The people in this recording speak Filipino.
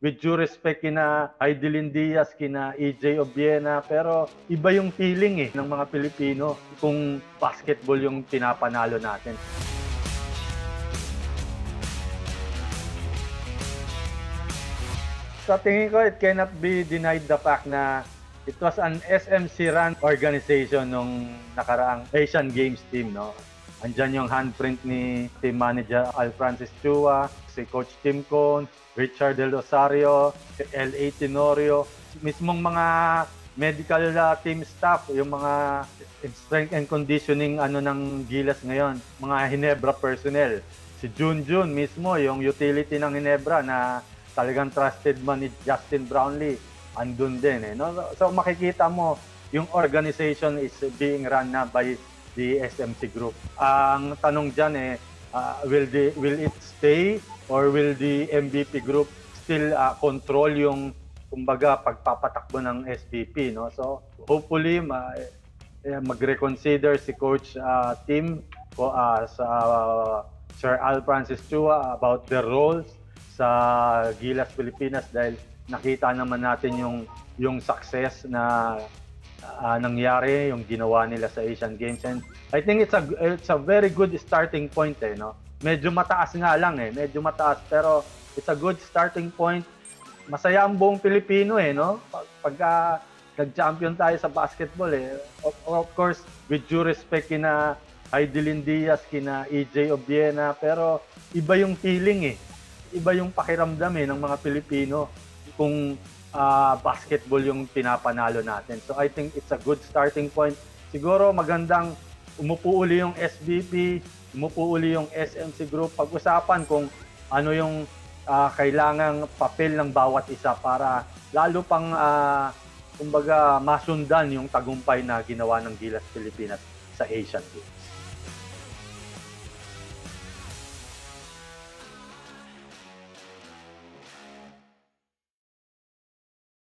with due respect kina Heidelin Diaz, kina EJ Obiena, pero iba yung feeling ng mga Pilipino kung basketball yung pinapanalo natin. Sa tingin ko, it cannot be denied the fact na it was an SMC-run organization nung nakaraang Asian Games team, no? Andyan yung handprint ni team manager Al Francis Chua, si Coach Tim Cone, Richard Del Rosario, si L.A. Tenorio, mismong mga medical team staff, yung mga strength and conditioning ng Gilas ngayon, mga Hinebra personnel. Si Junjun mismo, yung utility ng Hinebra na talagang trusted man ni Justin Brownlee, andun din. No? So makikita mo, yung organization is being run na by the SMC Group. Ang tanong dyan will it stay or will the MVP Group still control yung kumbaga pagpapatakbo ng SPP? No? So hopefully mag-reconsider si Coach Tim Sir Al Francis Chua about their roles sa Gilas Pilipinas dahil nakita naman natin yung success na nangyari, yung ginawa nila sa Asian Games, and I think it's a very good starting point no. Medyo mataas nga lang medyo mataas, pero it's a good starting point. Masaya ang buong Pilipino no. Pagka nag-champion tayo sa basketball Of course, with due respect kina Heidelin Diaz, kina EJ Obiena, pero iba yung feeling iba yung pakiramdam ng mga Pilipino kung basketball yung pinapanalo natin. So I think it's a good starting point. Siguro magandang umupo uli yung SBP, umupo uli yung SMC Group, pag-usapan kung ano yung kailangang papel ng bawat isa para lalo pang kumbaga masundan yung tagumpay na ginawa ng Gilas Pilipinas sa Asian Games.